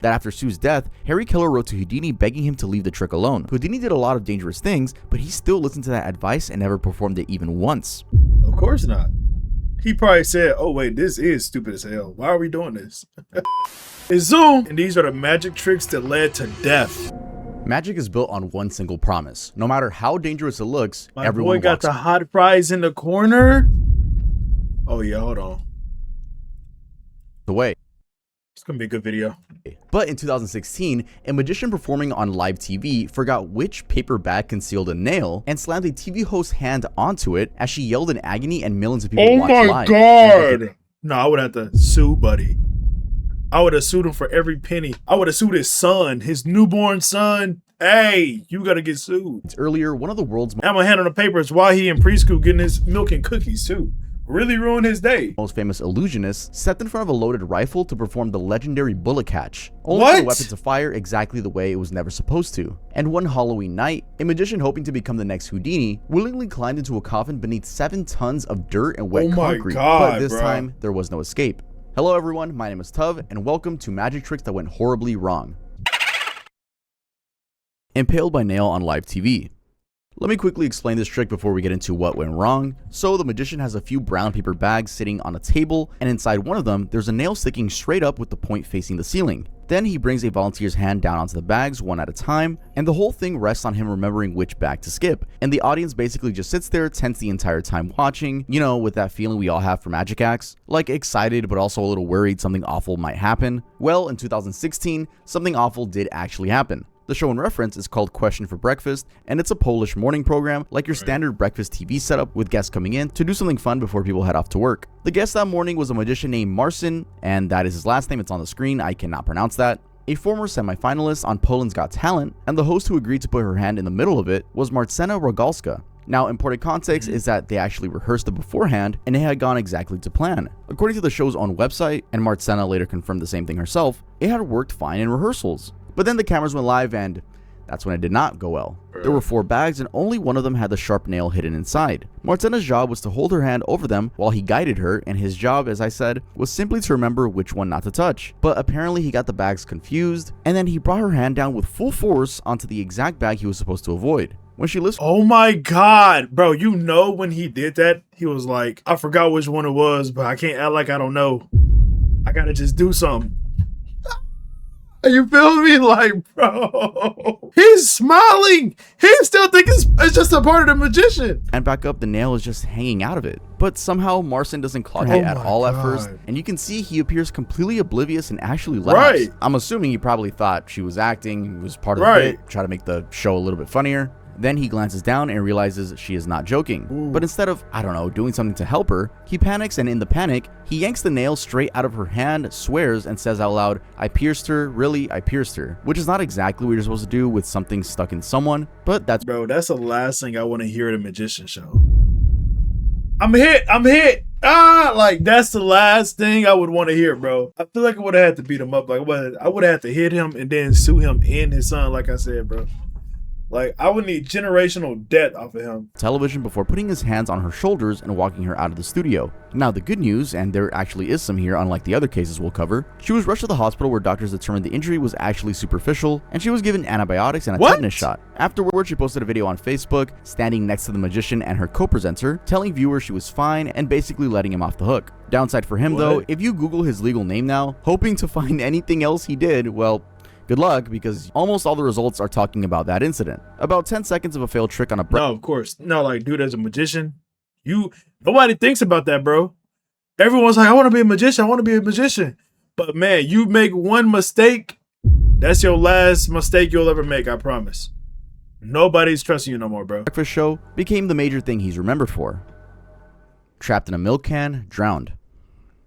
that after Sue's death, Harry Keller wrote to Houdini begging him to leave the trick alone. Houdini did a lot of dangerous things, but he still listened to that advice and never performed it even once. Of course not. He probably said, oh wait, this is stupid as hell. Why are we doing this? It's Zoom, and these are the magic tricks that led to death. Magic is built on one single promise. No matter how dangerous it looks, everyone boy got the hot fries in the corner. Oh yeah, hold on. The way. It's gonna be a good video. But in 2016, a magician performing on live TV forgot which paper bag concealed a nail and slammed a TV host's hand onto it as she yelled in agony and millions of people watched live. Oh my god! No, I would have to sue Buddy. I would have sued him for every penny. I would have sued his son, his newborn son. Hey, you gotta get sued. Earlier, one of the world's I'm gonna hand on the papers while he in preschool getting his milk and cookies too. Really ruined his day. Most famous illusionists stepped in front of a loaded rifle to perform the legendary bullet catch, only for the weapon to fire exactly the way it was never supposed to. And one Halloween night, a magician hoping to become the next Houdini willingly climbed into a coffin beneath 7 tons of dirt and wet concrete. But this time, there was no escape. Hello everyone, my name is Tuv, and welcome to Magic Tricks That Went Horribly Wrong. Impaled by nail on live TV. Let me quickly explain this trick before we get into what went wrong. So the magician has a few brown paper bags sitting on a table, and inside one of them, there's a nail sticking straight up with the point facing the ceiling. Then he brings a volunteer's hand down onto the bags one at a time, and the whole thing rests on him remembering which bag to skip. And the audience basically just sits there tense the entire time watching, you know, with that feeling we all have for magic acts. Like excited, but also a little worried something awful might happen. Well, in 2016, something awful did actually happen. The show in reference is called Question for Breakfast, and it's a Polish morning program like your standard breakfast TV setup with guests coming in to do something fun before people head off to work. The guest that morning was a magician named Marcin, and that is his last name. It's on the screen. I cannot pronounce that. A former semi-finalist on Poland's Got Talent, and the host who agreed to put her hand in the middle of it was Marcena Rogalska. Now, important context is that they actually rehearsed it beforehand, and it had gone exactly to plan. According to the show's own website, and Marcena later confirmed the same thing herself, it had worked fine in rehearsals. But then the cameras went live and that's when it did not go well. There were 4 bags and only one of them had the sharp nail hidden inside. Marcena's job was to hold her hand over them while he guided her, and his job, as I said, was simply to remember which one not to touch. But apparently he got the bags confused, and then he brought her hand down with full force onto the exact bag he was supposed to avoid. When she listened— oh my god, bro, you know when he did that, he was like, I forgot which one it was, but I can't act like I don't know. I gotta just do something. You feel me? Like, bro, he's smiling. He still thinks it's just a part of the magician. And back up, the nail is just hanging out of it. But somehow Marcin doesn't clock it at all at first. And you can see he appears completely oblivious and actually laughs. I'm assuming he probably thought she was acting, was part of the bit, try to make the show a little bit funnier. Then he glances down and realizes she is not joking. But instead of, I don't know, doing something to help her, he panics, and in the panic, he yanks the nail straight out of her hand, swears, and says out loud, I pierced her, really, I pierced her. Which is not exactly what you're supposed to do with something stuck in someone, but that's— bro, that's the last thing I want to hear at a magician show. I'm hit. Like, that's the last thing I would want to hear, bro. I feel like I would have had to beat him up. Like, I would have had to hit him and then sue him and his son, like I said, bro. Like, I would need generational debt off of him. Television before putting his hands on her shoulders and walking her out of the studio. Now, the good news, and there actually is some here unlike the other cases we'll cover, she was rushed to the hospital where doctors determined the injury was actually superficial, and she was given antibiotics and a tetanus shot. Afterward, she posted a video on Facebook, standing next to the magician and her co-presenter, telling viewers she was fine and basically letting him off the hook. Downside for him though, if you Google his legal name now, hoping to find anything else he did, well, good luck, because almost all the results are talking about that incident. About 10 seconds of a failed trick on a— no, of course. No, like, dude, as a magician, nobody thinks about that, bro. Everyone's like, I want to be a magician. I want to be a magician. But man, you make one mistake, that's your last mistake you'll ever make, I promise. Nobody's trusting you no more, bro. Breakfast show became the major thing he's remembered for. Trapped in a milk can, drowned.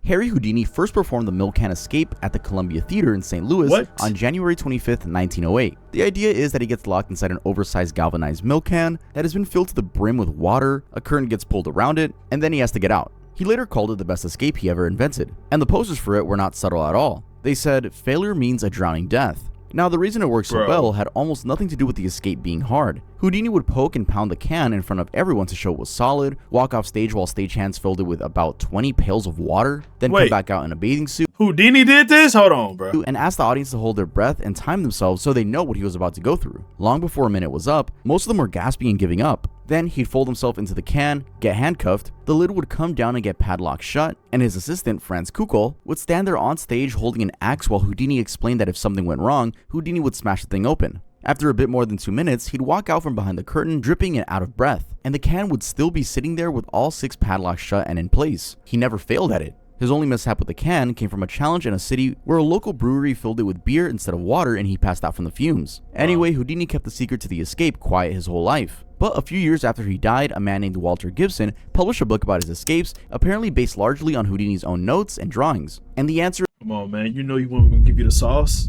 Harry Houdini first performed the milk can escape at the Columbia Theater in St. Louis on January 25th, 1908. The idea is that he gets locked inside an oversized galvanized milk can that has been filled to the brim with water, a curtain gets pulled around it, and then he has to get out. He later called it the best escape he ever invented, and the posters for it were not subtle at all. They said, failure means a drowning death. Now, the reason it worked so Bro. well had almost nothing to do with the escape being hard. Houdini would poke and pound the can in front of everyone to show it was solid, walk off stage while stagehands filled it with about 20 pails of water, then come back out in a bathing suit. Houdini did this? Hold on, bro. And ask the audience to hold their breath and time themselves so they know what he was about to go through. Long before a minute was up, most of them were gasping and giving up. Then he'd fold himself into the can, get handcuffed, the lid would come down and get padlocked shut, and his assistant, Franz Kukol, would stand there on stage holding an axe while Houdini explained that if something went wrong, Houdini would smash the thing open. After a bit more than 2 minutes, he'd walk out from behind the curtain dripping and out of breath, and the can would still be sitting there with all 6 padlocks shut and in place. He never failed at it. His only mishap with the can came from a challenge in a city where a local brewery filled it with beer instead of water and he passed out from the fumes. Anyway, Houdini kept the secret to the escape quiet his whole life. But a few years after he died, a man named Walter Gibson published a book about his escapes, apparently based largely on Houdini's own notes and drawings. And the answer Come on, man. You know you weren't going to give you the sauce.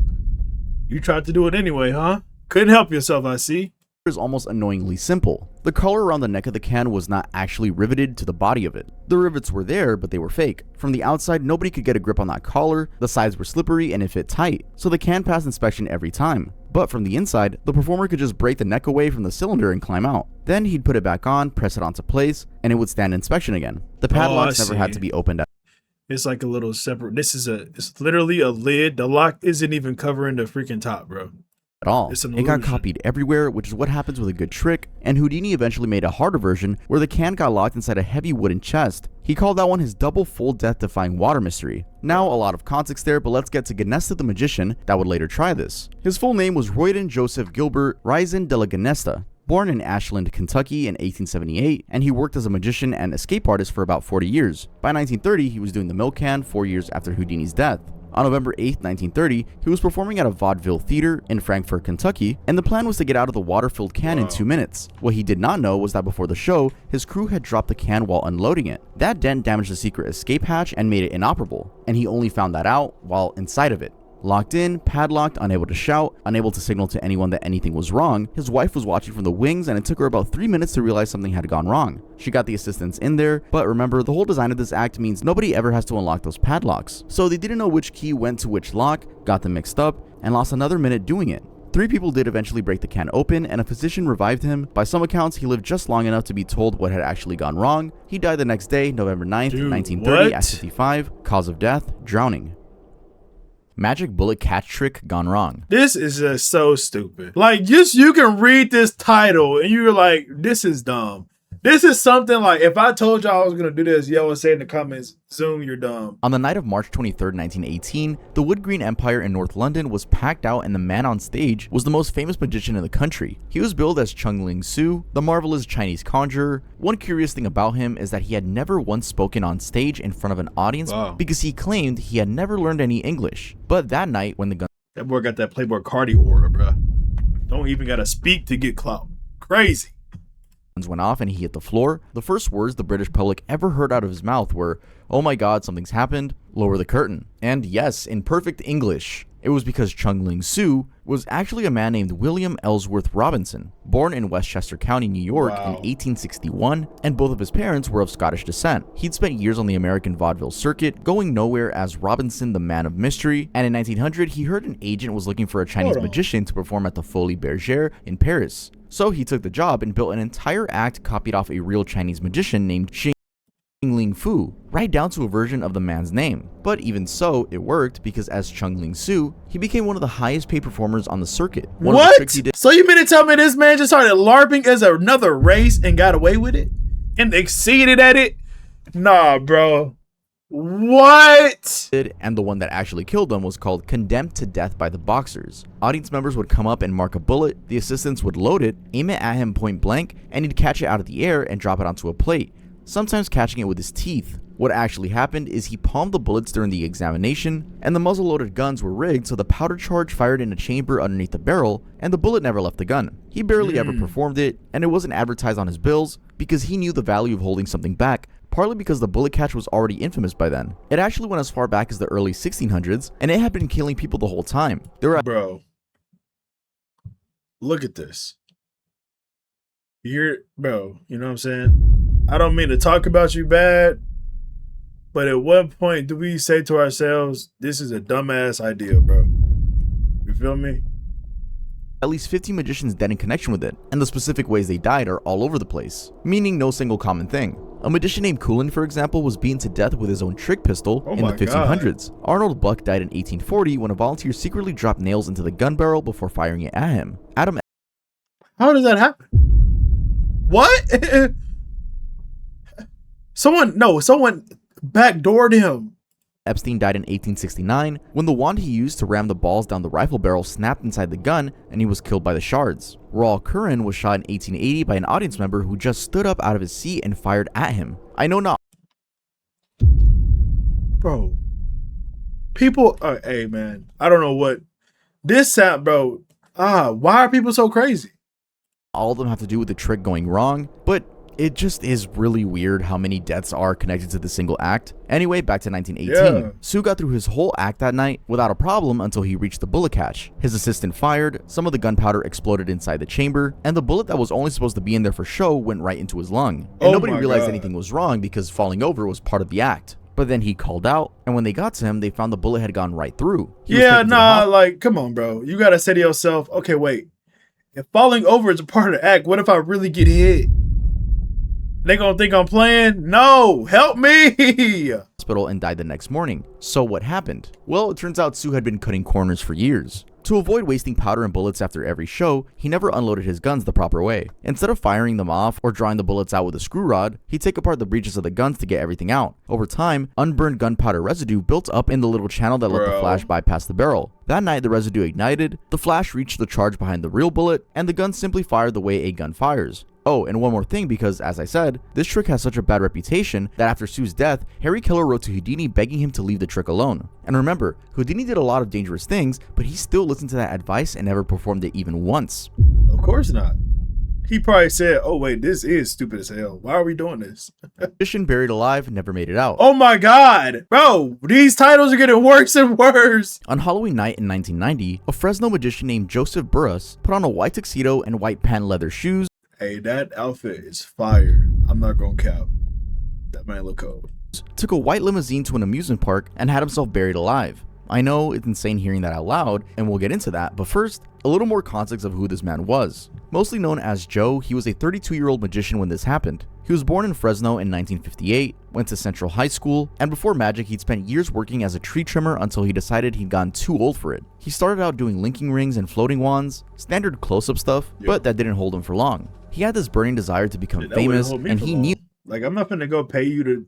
You tried to do it anyway, huh? Couldn't help yourself, I see. is almost annoyingly simple. The collar around the neck of the can was not actually riveted to the body of it. The rivets were there, but they were fake. From the outside, nobody could get a grip on that collar, the sides were slippery and it fit tight, so the can passed inspection every time. But from the inside, the performer could just break the neck away from the cylinder and climb out. Then he'd put it back on, press it onto place, and it would stand inspection again. The padlocks never had to be opened up. It's like a little separate. It's literally a lid. The lock isn't even covering the freaking top, bro. At all. It got copied everywhere, which is what happens with a good trick, and Houdini eventually made a harder version where the can got locked inside a heavy wooden chest. He called that one his double full death-defying water mystery. Now, a lot of context there, but let's get to Gnesta the magician that would later try this. His full name was Royden Joseph Gilbert Reisen de la Gnesta. Born in Ashland, Kentucky in 1878, and he worked as a magician and escape artist for about 40 years. By 1930, he was doing the milk can 4 years after Houdini's death. On November 8, 1930, he was performing at a vaudeville theater in Frankfort, Kentucky, and the plan was to get out of the water-filled can in 2 minutes. What he did not know was that before the show, his crew had dropped the can while unloading it. That dent damaged the secret escape hatch and made it inoperable, and he only found that out while inside of it. Locked in, padlocked, unable to shout, unable to signal to anyone that anything was wrong, his wife was watching from the wings and it took her about 3 minutes to realize something had gone wrong. She got the assistants in there, but remember, the whole design of this act means nobody ever has to unlock those padlocks. So they didn't know which key went to which lock, got them mixed up, and lost another minute doing it. 3 people did eventually break the can open, and a physician revived him. By some accounts, he lived just long enough to be told what had actually gone wrong. He died the next day, November 9th, 1930, at 55. Cause of death, drowning. Magic bullet catch trick gone wrong. This is just so stupid. Like, just you can read this title and you're like, this is dumb. This is something like, if I told y'all I was going to do this, y'all would say in the comments, Zoom, you're dumb. On the night of March 23rd, 1918, the Wood Green Empire in North London was packed out and the man on stage was the most famous magician in the country. He was billed as Chung Ling Soo, the marvelous Chinese conjurer. One curious thing about him is that he had never once spoken on stage in front of an audience because he claimed he had never learned any English. But that night when the gun... That boy got that Playboy Cardi aura, bro. Don't even got to speak to get clout. Crazy. Went off and he hit the floor, the first words the British public ever heard out of his mouth were, "Oh my god, something's happened, lower the curtain." And yes, in perfect English, it was because Chung Ling Soo was actually a man named William Ellsworth Robinson, born in Westchester County, New York in 1861, and both of his parents were of Scottish descent. He'd spent years on the American vaudeville circuit, going nowhere as Robinson the Man of Mystery, and in 1900 he heard an agent was looking for a Chinese magician to perform at the Folies Bergère in Paris. So he took the job and built an entire act copied off a real Chinese magician named Xing Ling Fu, right down to a version of the man's name. But even so, it worked because as Chung Ling Soo, he became one of the highest paid performers on the circuit. What? So you mean to tell me this man just started LARPing as another race and got away with it? And exceeded at it? Nah, bro. What? And the one that actually killed him was called Condemned to Death by the Boxers. Audience members would come up and mark a bullet, the assistants would load it, aim it at him point blank, and he'd catch it out of the air and drop it onto a plate, sometimes catching it with his teeth. What actually happened is he palmed the bullets during the examination, and the muzzle-loaded guns were rigged so the powder charge fired in a chamber underneath the barrel, and the bullet never left the gun. He barely ever performed it, and it wasn't advertised on his bills because he knew the value of holding something back, partly because the bullet catch was already infamous by then. It actually went as far back as the early 1600s, and it had been killing people the whole time. Bro, look at this. Bro, you know what I'm saying? I don't mean to talk about you bad, but at what point do we say to ourselves, this is a dumbass idea, bro? You feel me? at least 15 magicians dead in connection with it, and the specific ways they died are all over the place, meaning no single common thing. A magician named Coolin, for example, was beaten to death with his own trick pistol in the 1500s. Arnold Buck died in 1840 when a volunteer secretly dropped nails into the gun barrel before firing it at him. How does that happen? What? Someone backdoored him. Epstein died in 1869 when the wand he used to ram the balls down the rifle barrel snapped inside the gun and he was killed by the shards. Raul Curran was shot in 1880 by an audience member who just stood up out of his seat and fired at him. I know not. Bro. People, hey man, I don't know what this sound, bro. Why are people so crazy? All of them have to do with the trick going wrong, but it just is really weird how many deaths are connected to the single act. Anyway, back to 1918. Sue got through his whole act that night without a problem until he reached the bullet catch. His assistant fired, some of the gunpowder exploded inside the chamber, and the bullet that was only supposed to be in there for show went right into his lung. And nobody realized anything was wrong because falling over was part of the act. But then he called out, and when they got to him, they found the bullet had gone right through. Like, come on, bro. You gotta say to yourself, okay, wait. If falling over is a part of the act, what if I really get hit? They gonna think I'm playing? No, help me! Hospital and died the next morning. So what happened? Well, it turns out Sue had been cutting corners for years. To avoid wasting powder and bullets after every show, he never unloaded his guns the proper way. Instead of firing them off or drawing the bullets out with a screw rod, he'd take apart the breeches of the guns to get everything out. Over time, unburned gunpowder residue built up in the little channel that let the flash bypass the barrel. That night, the residue ignited, the flash reached the charge behind the real bullet, and the gun simply fired the way a gun fires. Oh, and one more thing, because as I said, this trick has such a bad reputation that after Sue's death, Harry Keller wrote to Houdini begging him to leave the trick alone. And remember, Houdini did a lot of dangerous things, but he still listened to that advice and never performed it even once. Of course not. He probably said, oh wait, this is stupid as hell. Why are we doing this? Magician buried alive never made it out. Oh my god! Bro, these titles are getting worse and worse! On Halloween night in 1990, a Fresno magician named Joseph Burras put on a white tuxedo and white patent leather shoes. Hey, that outfit is fire. I'm not gonna cap. That man look cold. Took a white limousine to an amusement park and had himself buried alive. I know it's insane hearing that out loud, and we'll get into that, but first, a little more context of who this man was. Mostly known as Joe, he was a 32-year-old magician when this happened. He was born in Fresno in 1958, went to Central High School, and before magic he'd spent years working as a tree trimmer until he decided he'd gotten too old for it. He started out doing linking rings and floating wands, standard close-up stuff, but that didn't hold him for long. He had this burning desire to become famous, and he knew, like, I'm not finna go pay you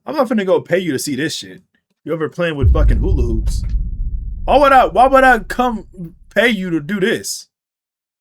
I'm not finna go pay you to see this shit. You ever playing with fucking hula hoops? Why would I come pay you to do this?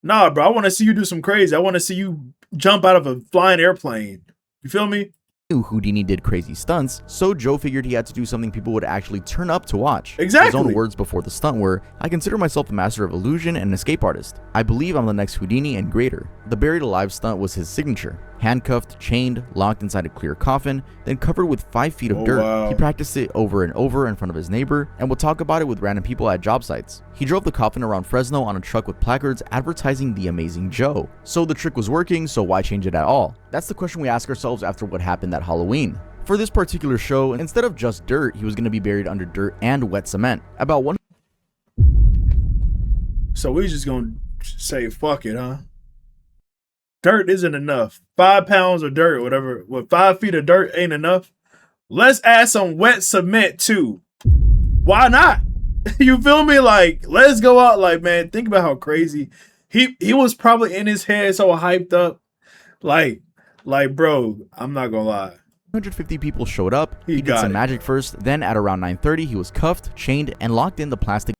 Nah, bro, I want to see you do some crazy. I want to see you jump out of a flying airplane. You feel me? Knew Houdini did crazy stunts, so Joe figured he had to do something people would actually turn up to watch. Exactly. His own words before the stunt were, "I consider myself a master of illusion and an escape artist. I believe I'm the next Houdini and greater." The buried alive stunt was his signature. Handcuffed, chained, locked inside a clear coffin, then covered with 5 feet of dirt. Wow. He practiced it over and over in front of his neighbor and would talk about it with random people at job sites. He drove the coffin around Fresno on a truck with placards advertising the amazing Joe. So the trick was working, so why change it at all? That's the question we ask ourselves after what happened that Halloween. For this particular show, instead of just dirt, he was going to be buried under dirt and wet cement. So we just gonna say fuck it, huh? Dirt isn't enough. 5 pounds of dirt, whatever. 5 feet of dirt ain't enough. Let's add some wet cement too. Why not? You feel me? Like, let's go out. Like, man, think about how crazy he was probably in his head, so hyped up. Like, bro, I'm not gonna lie. 150 people showed up. He did some magic first. Then at around 9:30, he was cuffed, chained, and locked in the plastic.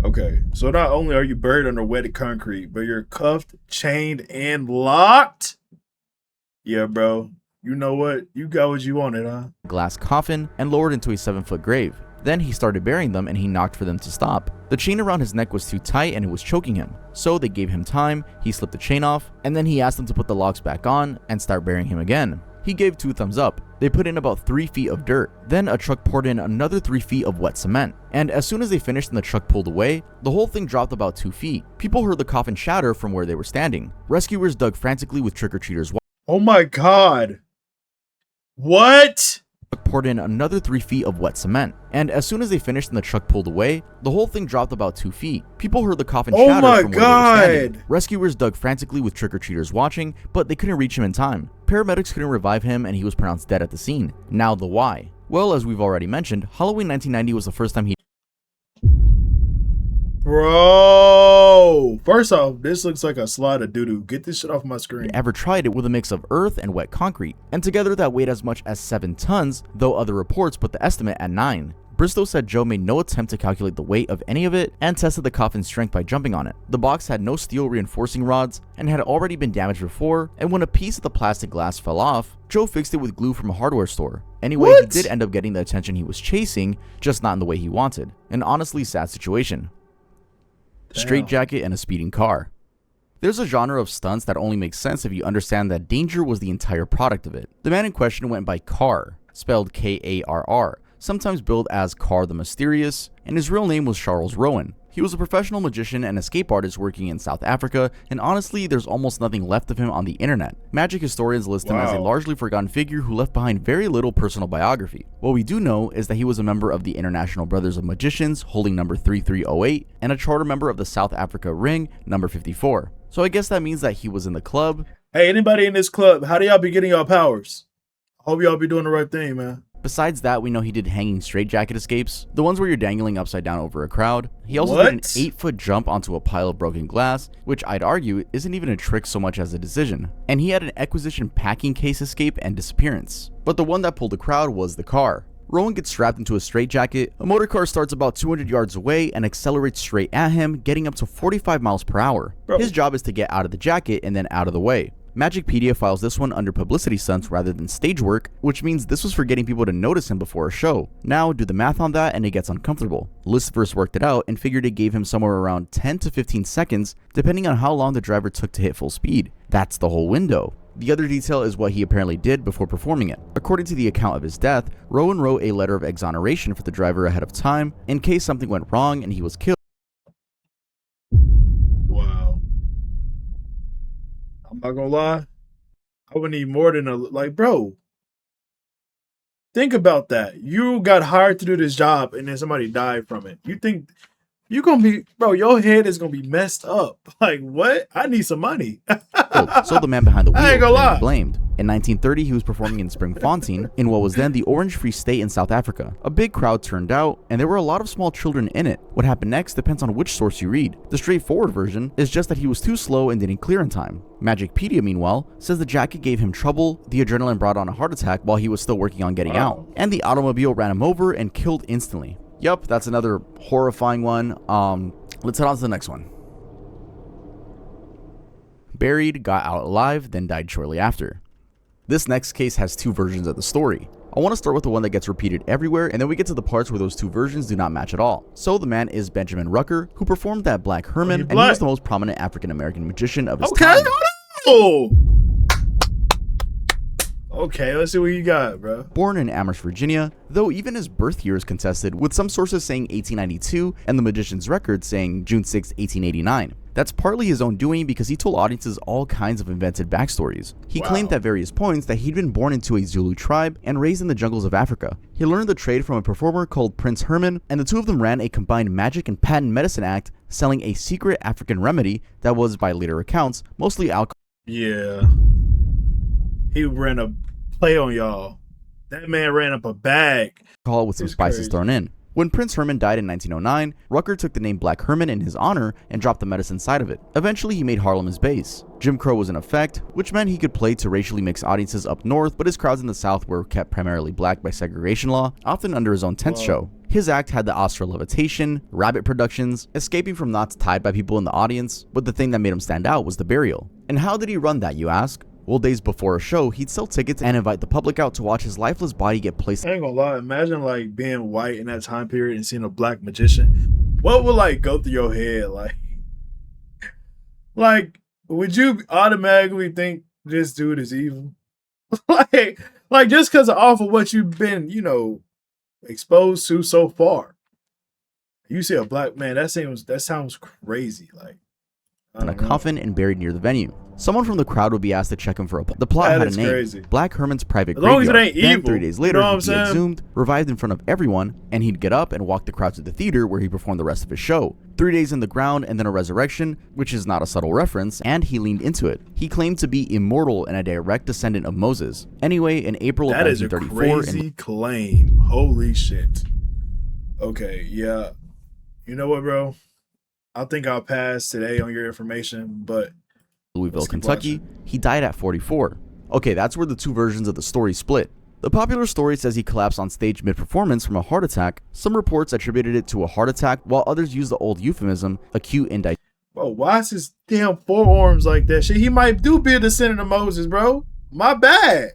Okay, so not only are you buried under wet concrete, but you're cuffed, chained, and locked? Yeah, bro. You know what? You got what you wanted, huh? Glass coffin and lowered into a 7-foot grave. Then he started burying them and he knocked for them to stop. The chain around his neck was too tight and it was choking him. So they gave him time, he slipped the chain off, and then he asked them to put the locks back on and start burying him again. He gave 2 thumbs up. They put in about 3 feet of dirt. Then a truck poured in another 3 feet of wet cement. And as soon as they finished and the truck pulled away, the whole thing dropped about 2 feet. People heard the coffin shatter from where they were standing. Rescuers dug frantically with trick-or-treaters. Oh my god. What? poured in another 3 feet of wet cement, and as soon as they finished and the truck pulled away, the whole thing dropped about 2 feet. People heard the coffin shatter from where they were standing. Rescuers dug frantically with trick-or-treaters watching, but they couldn't reach him in time. Paramedics couldn't revive him and he was pronounced dead at the scene. Now the why. Well, as we've already mentioned, Halloween 1990 was the first time he Bro, first off, this looks like a slide of doo-doo. Get this shit off my screen. ever tried it with a mix of earth and wet concrete, and together that weighed as much as 7 tons, though other reports put the estimate at 9. Bristow said Joe made no attempt to calculate the weight of any of it and tested the coffin's strength by jumping on it. The box had no steel reinforcing rods and had already been damaged before, and when a piece of the plastic glass fell off, Joe fixed it with glue from a hardware store. Anyway, he did end up getting the attention he was chasing, just not in the way he wanted. An honestly sad situation. Straitjacket and a speeding car. There's a genre of stunts that only makes sense if you understand that danger was the entire product of it. The man in question went by Carr, spelled K-A-R-R, sometimes billed as Carr the Mysterious, and his real name was Charles Rowan. He was a professional magician and escape artist working in South Africa, and honestly, there's almost nothing left of him on the internet. Magic historians list him as a largely forgotten figure who left behind very little personal biography. What we do know is that he was a member of the International Brothers of Magicians, holding number 3308, and a charter member of the South Africa Ring, number 54. So I guess that means that he was in the club. Hey, anybody in this club, how do y'all be getting y'all powers? I hope y'all be doing the right thing, man. Besides that, we know he did hanging straitjacket escapes, the ones where you're dangling upside down over a crowd. He also did an 8-foot jump onto a pile of broken glass, which I'd argue isn't even a trick so much as a decision. And he had an acquisition packing case escape and disappearance. But the one that pulled the crowd was the car. Rowan gets strapped into a straitjacket, a motor car starts about 200 yards away and accelerates straight at him, getting up to 45 miles per hour. His job is to get out of the jacket and then out of the way. Magicpedia files this one under publicity stunts rather than stage work, which means this was for getting people to notice him before a show. Now do the math on that and it gets uncomfortable. Listverse worked it out and figured it gave him somewhere around 10 to 15 seconds depending on how long the driver took to hit full speed. That's the whole window. The other detail is what he apparently did before performing it. According to the account of his death, Rowan wrote a letter of exoneration for the driver ahead of time in case something went wrong and he was killed. Wow. I'm not gonna lie. I would need more than bro. Think about that. You got hired to do this job and then somebody died from it. You think you're gonna be, bro, your head is gonna be messed up. Like, what? I need some money. So the man behind the wheel I ain't gonna lie. blamed. In 1930, he was performing in Springfontein, in what was then the Orange Free State in South Africa. A big crowd turned out, and there were a lot of small children in it. What happened next depends on which source you read. The straightforward version is just that he was too slow and didn't clear in time. Magicpedia, meanwhile, says the jacket gave him trouble, the adrenaline brought on a heart attack while he was still working on getting out, and the automobile ran him over and killed instantly. Yup, that's another horrifying one. Let's head on to the next one. Buried, got out alive, then died shortly after. This next case has 2 versions of the story. I want to start with the one that gets repeated everywhere, and then we get to the parts where those 2 versions do not match at all. So the man is Benjamin Rucker, who performed that Black Herman, and he was the most prominent African-American magician of his time. Okay, let's see what you got, bro. Born in Amherst, Virginia, though even his birth year is contested, with some sources saying 1892 and the magician's record saying June 6, 1889. That's partly his own doing because he told audiences all kinds of invented backstories. He claimed at various points that he'd been born into a Zulu tribe and raised in the jungles of Africa. He learned the trade from a performer called Prince Herman, and the two of them ran a combined magic and patent medicine act selling a secret African remedy that was, by later accounts, mostly alcohol. Yeah. He ran a play on y'all. That man ran up a bag. With some spices thrown in. When Prince Herman died in 1909, Rucker took the name Black Herman in his honor and dropped the medicine side of it. Eventually, he made Harlem his base. Jim Crow was in effect, which meant he could play to racially mixed audiences up north, but his crowds in the south were kept primarily black by segregation law, often under his own tent show. His act had the Oscar levitation, rabbit productions, escaping from knots tied by people in the audience, but the thing that made him stand out was the burial. And how did he run that, you ask? Well, days before a show, he'd sell tickets and invite the public out to watch his lifeless body get placed. I ain't gonna lie, imagine like being white in that time period and seeing a black magician. What would like go through your head? Like, would you automatically think this dude is evil? like just because off of what you've been, exposed to so far. You see a black man, that sounds crazy. Like, in a coffin and buried near the venue. Someone from the crowd would be asked to check him for a The plot had a name, crazy. Black Herman's Private As long Graveyard. as it ain't Then evil, 3 days later, you know what I'm he'd be saying? exhumed, revived in front of everyone, and he'd get up and walk the crowd to the theater where he performed the rest of his show. 3 days in the ground and then a resurrection, which is not a subtle reference, and he leaned into it. He claimed to be immortal and a direct descendant of Moses. Anyway, in April of 1934, that is a crazy claim. Holy shit. Okay, yeah. You know what, bro? I think I'll pass today on your information, but Louisville, Kentucky, he died at 44. Okay, that's where the two versions of the story split. The popular story says he collapsed on stage mid-performance from a heart attack. Some reports attributed it to a heart attack, while others used the old euphemism, acute indigestion. Bro, why is his damn forearms like that? Shit, he might be a descendant of Moses, bro. My bad.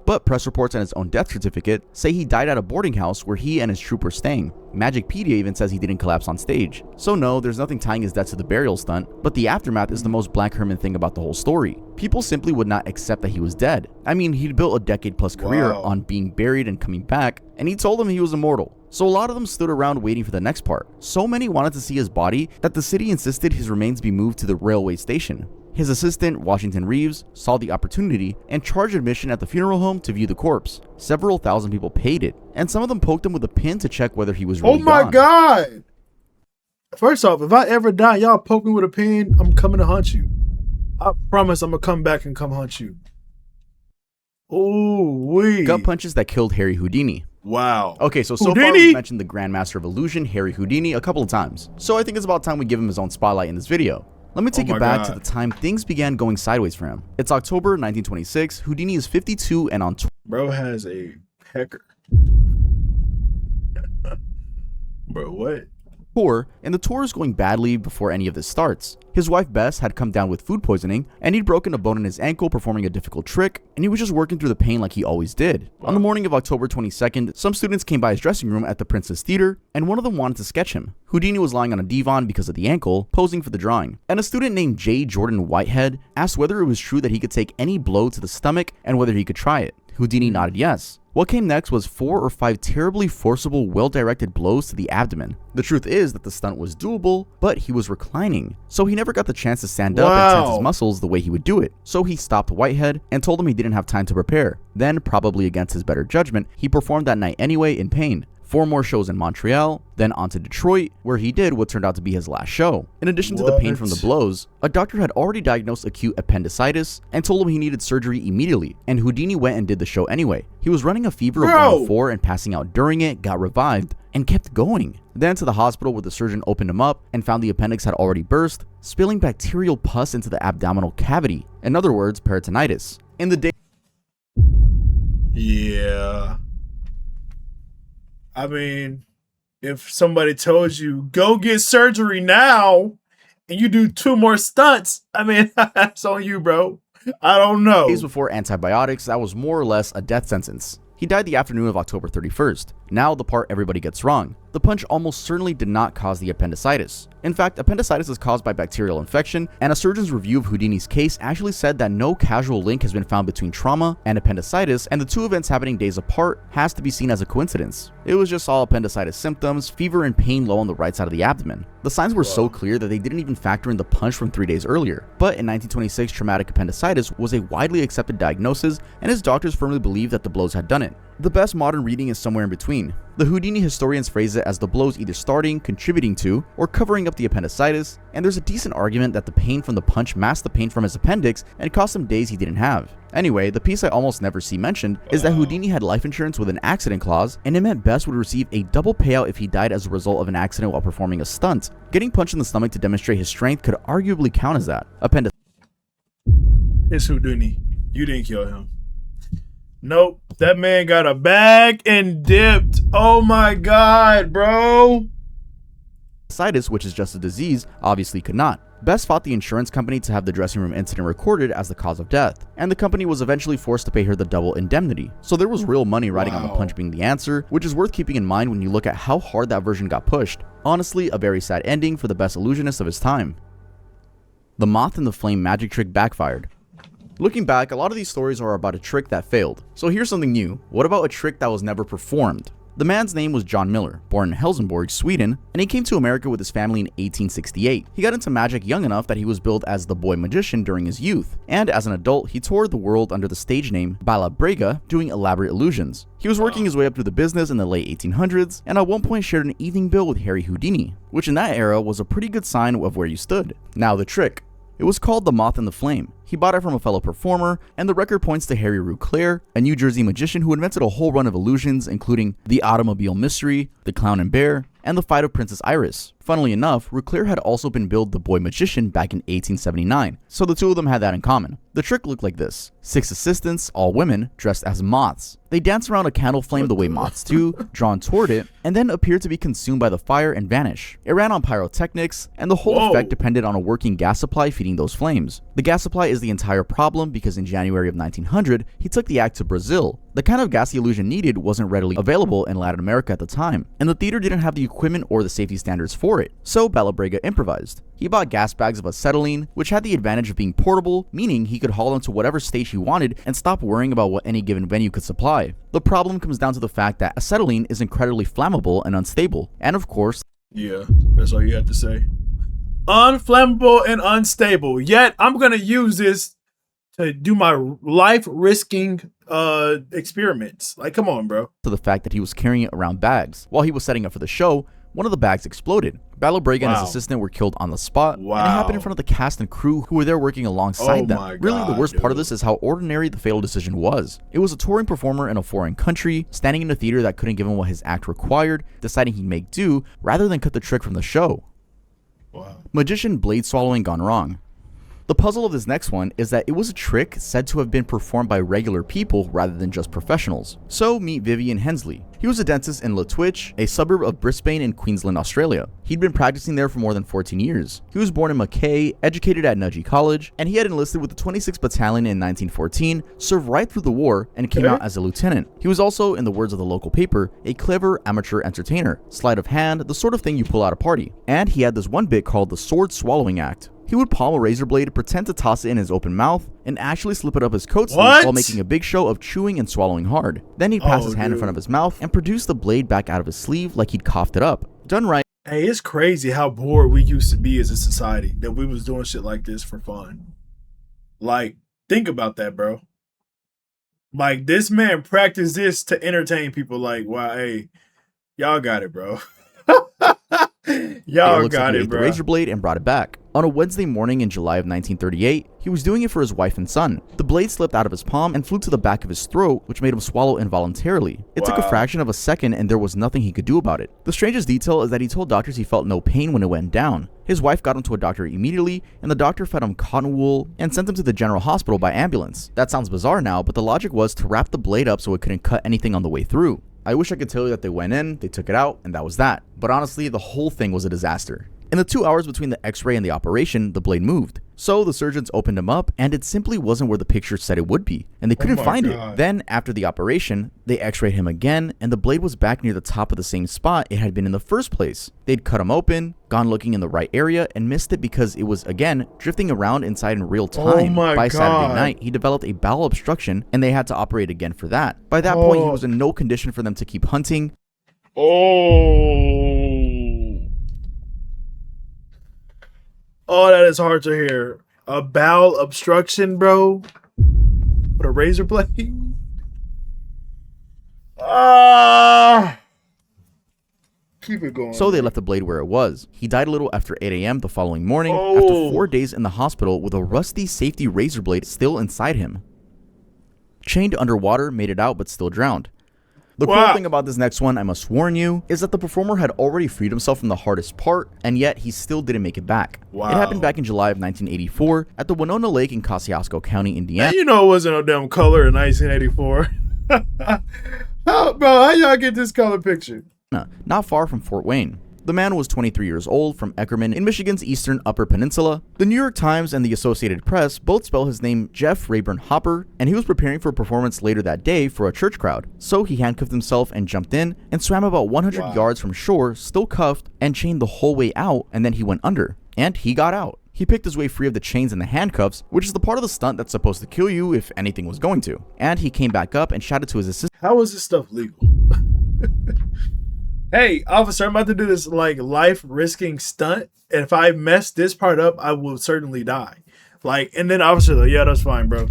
But press reports and his own death certificate say he died at a boarding house where he and his troop were staying. Magicpedia even says he didn't collapse on stage. So no, there's nothing tying his death to the burial stunt, but the aftermath is the most Black Herman thing about the whole story. People simply would not accept that he was dead. I mean, he'd built a decade-plus career on being buried and coming back, and he told them he was immortal. So a lot of them stood around waiting for the next part. So many wanted to see his body that the city insisted his remains be moved to the railway station. His assistant, Washington Reeves, saw the opportunity and charged admission at the funeral home to view the corpse. Several thousand people paid it, and some of them poked him with a pin to check whether he was really gone. Oh my God! First off, if I ever die, y'all poke me with a pin, I'm coming to hunt you. I promise I'm gonna come back and come hunt you. Ooh-wee. Gut punches that killed Harry Houdini. Wow. Okay, so far we've mentioned the Grandmaster of Illusion, Harry Houdini, a couple of times. So I think it's about time we give him his own spotlight in this video. Let me take you back to the time things began going sideways for him. It's October 1926, Houdini is 52 and on tour. Bro has a pecker. Bro, what? And the tour is going badly before any of this starts. His wife Bess had come down with food poisoning, and he'd broken a bone in his ankle performing a difficult trick, and he was just working through the pain like he always did. On the morning of October 22nd, some students came by his dressing room at the Princess Theater, and one of them wanted to sketch him. Houdini was lying on a divan because of the ankle, posing for the drawing, and a student named J. Jordan Whitehead asked whether it was true that he could take any blow to the stomach and whether he could try it. Houdini nodded yes. What came next was 4 or 5 terribly forcible, well-directed blows to the abdomen. The truth is that the stunt was doable, but he was reclining, so he never got the chance to stand up and tense his muscles the way he would do it. So he stopped Whitehead and told him he didn't have time to prepare. Then, probably against his better judgment, he performed that night anyway in pain. 4 more shows in Montreal, then on to Detroit, where he did what turned out to be his last show. In addition to the pain from the blows, a doctor had already diagnosed acute appendicitis and told him he needed surgery immediately, and Houdini went and did the show anyway. He was running a fever of 104 and passing out during it, got revived, and kept going. Then to the hospital where the surgeon opened him up and found the appendix had already burst, spilling bacterial pus into the abdominal cavity. In other words, peritonitis. In the day... Yeah. I mean, if somebody told you, go get surgery now, and you do 2 more stunts, I mean, that's on you, bro. I don't know. Days before antibiotics, that was more or less a death sentence. He died the afternoon of October 31st. Now the part everybody gets wrong. The punch almost certainly did not cause the appendicitis. In fact, appendicitis is caused by bacterial infection, and a surgeon's review of Houdini's case actually said that no causal link has been found between trauma and appendicitis, and the 2 events happening days apart has to be seen as a coincidence. It was just all appendicitis symptoms, fever and pain low on the right side of the abdomen. The signs were so clear that they didn't even factor in the punch from 3 days earlier. But in 1926, traumatic appendicitis was a widely accepted diagnosis, and his doctors firmly believed that the blows had done it. The best modern reading is somewhere in between. The Houdini historians phrase it as the blows either starting, contributing to, or covering up the appendicitis, and there's a decent argument that the pain from the punch masked the pain from his appendix and cost him days he didn't have. Anyway, the piece I almost never see mentioned is that Houdini had life insurance with an accident clause, and it meant Bess would receive a double payout if he died as a result of an accident while performing a stunt. Getting punched in the stomach to demonstrate his strength could arguably count as that. It's Houdini. You didn't kill him. Nope, that man got a bag and dipped. Oh my God, bro. Appendicitis, which is just a disease, obviously could not. Bess fought the insurance company to have the dressing room incident recorded as the cause of death, and the company was eventually forced to pay her the double indemnity. So there was real money riding on the punch being the answer, which is worth keeping in mind when you look at how hard that version got pushed. Honestly, a very sad ending for the best illusionist of his time. The moth and the flame magic trick backfired. Looking back, a lot of these stories are about a trick that failed. So here's something new. What about a trick that was never performed? The man's name was John Miller, born in Helsingborg, Sweden, and he came to America with his family in 1868. He got into magic young enough that he was billed as the boy magician during his youth, and as an adult, he toured the world under the stage name Balabrega, doing elaborate illusions. He was working his way up through the business in the late 1800s, and at one point shared an evening bill with Harry Houdini, which in that era was a pretty good sign of where you stood. Now the trick. It was called The Moth and the Flame. He bought it from a fellow performer, and the record points to Harry Rouclair, a New Jersey magician who invented a whole run of illusions, including the automobile mystery, the clown and bear, and the fight of Princess Iris. Funnily enough, Rouclair had also been billed the boy magician back in 1879, so the two of them had that in common. The trick looked like this: 6 assistants, all women, dressed as moths. They dance around a candle flame the way moths do, drawn toward it, and then appear to be consumed by the fire and vanish. It ran on pyrotechnics, and the whole effect depended on a working gas supply feeding those flames. The gas supply is the entire problem because in January of 1900, he took the act to Brazil. The kind of gas the illusion needed wasn't readily available in Latin America at the time, and the theater didn't have the equipment or the safety standards for it, so Balabrega improvised. He bought gas bags of acetylene, which had the advantage of being portable, meaning he could haul them to whatever stage he wanted and stop worrying about what any given venue could supply. The problem comes down to the fact that acetylene is incredibly flammable and unstable, and of course, yeah, that's all you have to say. Unflammable and unstable. Yet I'm gonna use this to do my life-risking experiments. Like, come on, bro. to the fact that he was carrying it around bags. While he was setting up for the show, one of the bags exploded. Balabrega and his assistant were killed on the spot, and it happened in front of the cast and crew who were there working alongside them. Really, the worst part of this is how ordinary the fatal decision was. It was a touring performer in a foreign country, standing in a theater that couldn't give him what his act required, deciding he'd make do, rather than cut the trick from the show. Magician blade swallowing gone wrong. The puzzle of this next one is that it was a trick said to have been performed by regular people rather than just professionals. So meet Vivian Hensley. He was a dentist in Lutwyche, a suburb of Brisbane in Queensland, Australia. He'd been practicing there for more than 14 years. He was born in Mackay, educated at Nudgee College, and he had enlisted with the 26th Battalion in 1914, served right through the war, and came out as a lieutenant. He was also, in the words of the local paper, a clever amateur entertainer, sleight of hand, the sort of thing you pull at a party. And he had this one bit called the sword swallowing act. He would palm a razor blade, pretend to toss it in his open mouth, and actually slip it up his coat sleeve while making a big show of chewing and swallowing hard. Then he'd pass his hand in front of his mouth and produce the blade back out of his sleeve like he'd coughed it up. Done right. Hey, it's crazy how bored we used to be as a society that we was doing shit like this for fun. Like, think about that, bro. Like, this man practiced this to entertain people. Like, wow, hey, y'all got it, bro. Y'all got it, bro. The razor blade and brought it back. On a Wednesday morning in July of 1938, he was doing it for his wife and son. The blade slipped out of his palm and flew to the back of his throat, which made him swallow involuntarily. It took a fraction of a second and there was nothing he could do about it. The strangest detail is that he told doctors he felt no pain when it went down. His wife got him to a doctor immediately, and the doctor fed him cotton wool and sent him to the general hospital by ambulance. That sounds bizarre now, but the logic was to wrap the blade up so it couldn't cut anything on the way through. I wish I could tell you that they went in, they took it out, and that was that. But honestly, the whole thing was a disaster. In the 2 hours between the x-ray and the operation, the blade moved. So the surgeons opened him up, and it simply wasn't where the picture said it would be, and they couldn't find it. Then, after the operation, they x-rayed him again, and the blade was back near the top of the same spot it had been in the first place. They'd cut him open, gone looking in the right area, and missed it because it was, again, drifting around inside in real time. By Saturday night, he developed a bowel obstruction, and they had to operate again for that. By that point, he was in no condition for them to keep hunting. Oh, that is hard to hear. A bowel obstruction, bro? With a razor blade? Keep it going. So they left the blade where it was. He died a little after 8 a.m. the following morning after 4 days in the hospital with a rusty safety razor blade still inside him. Chained underwater, made it out but still drowned. The cool thing about this next one, I must warn you, is that the performer had already freed himself from the hardest part, and yet he still didn't make it back. It happened back in July of 1984 at the Winona Lake in Kosciuszko County, Indiana. Man, you know it wasn't no damn color in 1984. Bro, how y'all get this color picture? Not far from Fort Wayne. The man was 23 years old, from Eckerman in Michigan's eastern Upper Peninsula. The New York Times and the Associated Press both spell his name Jeff Rayburn Hopper, and he was preparing for a performance later that day for a church crowd. So he handcuffed himself and jumped in and swam about 100 yards from shore, still cuffed and chained the whole way out, and then he went under. And he got out. He picked his way free of the chains and the handcuffs, which is the part of the stunt that's supposed to kill you if anything was going to. And he came back up and shouted to his assistant. How is this stuff legal? Hey, officer, I'm about to do this like life risking stunt. And if I mess this part up, I will certainly die. Like, and then officer, like, yeah, that's fine, bro.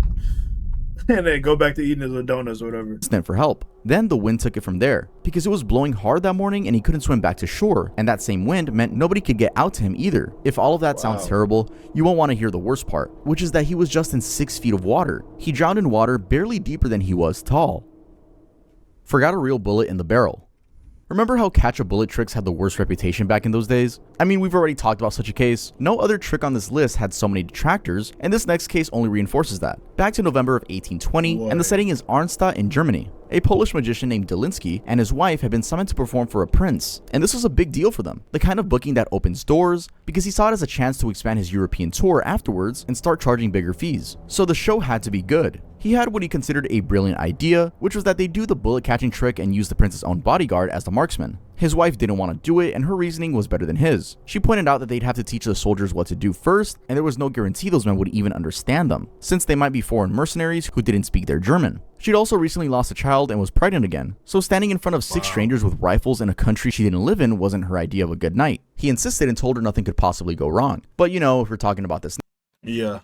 And then go back to eating his donuts or whatever. Sent for help. Then the wind took it from there, because it was blowing hard that morning and he couldn't swim back to shore, and that same wind meant nobody could get out to him either. If all of that sounds terrible, you won't want to hear the worst part, which is that he was just in 6 feet of water. He drowned in water barely deeper than he was tall. Forgot a real bullet in the barrel. Remember how catch a bullet tricks had the worst reputation back in those days? I mean, we've already talked about such a case. No other trick on this list had so many detractors, and this next case only reinforces that. Back to November of 1820, and the setting is Arnstadt in Germany. A Polish magician named Dolinsky and his wife had been summoned to perform for a prince, and this was a big deal for them, the kind of booking that opens doors, because he saw it as a chance to expand his European tour afterwards and start charging bigger fees. So the show had to be good. He had what he considered a brilliant idea, which was that they do the bullet catching trick and use the prince's own bodyguard as the marksman. His wife didn't want to do it, and her reasoning was better than his. She pointed out that they'd have to teach the soldiers what to do first, and there was no guarantee those men would even understand them, since they might be foreign mercenaries who didn't speak their German. She'd also recently lost a child and was pregnant again, so standing in front of 6 strangers with rifles in a country she didn't live in wasn't her idea of a good night. He insisted and told her nothing could possibly go wrong. But you know, if we're talking about this. Yeah.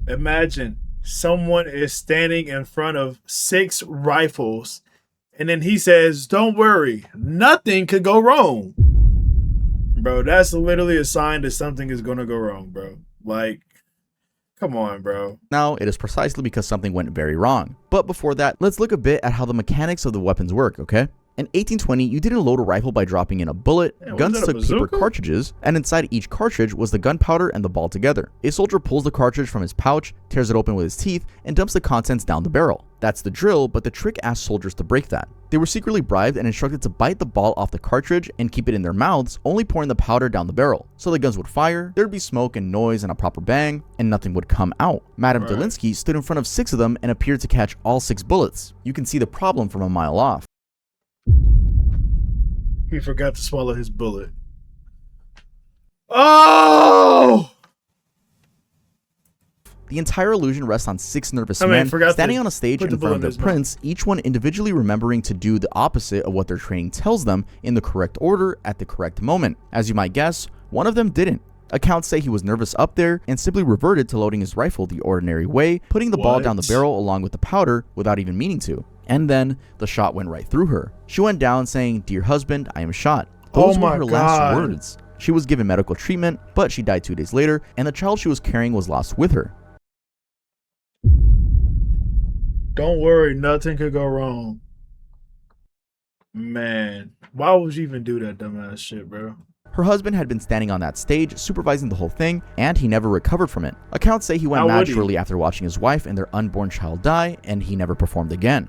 Imagine someone is standing in front of 6 rifles, and then he says, "Don't worry, nothing could go wrong." Bro, that's literally a sign that something is going to go wrong, bro. Like, come on, bro. Now, it is precisely because something went very wrong. But before that, let's look a bit at how the mechanics of the weapons work, okay? In 1820, you didn't load a rifle by dropping in a bullet. Guns took paper cartridges, and inside each cartridge was the gunpowder and the ball together. A soldier pulls the cartridge from his pouch, tears it open with his teeth, and dumps the contents down the barrel. That's the drill, but the trick asked soldiers to break that. They were secretly bribed and instructed to bite the ball off the cartridge and keep it in their mouths, only pouring the powder down the barrel. So the guns would fire, there'd be smoke and noise and a proper bang, and nothing would come out. Madame Dolinsky stood in front of 6 of them and appeared to catch all 6 bullets. You can see the problem from a mile off. He forgot to swallow his bullet. Oh! The entire illusion rests on 6 nervous men standing on a stage in front of their prince, each one individually remembering to do the opposite of what their training tells them in the correct order at the correct moment. As you might guess, one of them didn't. Accounts say he was nervous up there and simply reverted to loading his rifle the ordinary way, putting the ball down the barrel along with the powder without even meaning to. And then the shot went right through her. She went down saying, "Dear husband, I am shot." Those were her last words. She was given medical treatment, but she died 2 days later, and the child she was carrying was lost with her. Don't worry, nothing could go wrong. Man, why would you even do that dumbass shit, bro? Her husband had been standing on that stage, supervising the whole thing, and he never recovered from it. Accounts say he went mad shortly after watching his wife and their unborn child die, and he never performed again.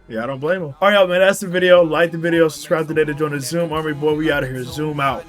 Yeah, I don't blame him. All right, y'all, man, that's the video. Like the video, subscribe today to join the Zoom Army. Boy, we out of here. Zoom out.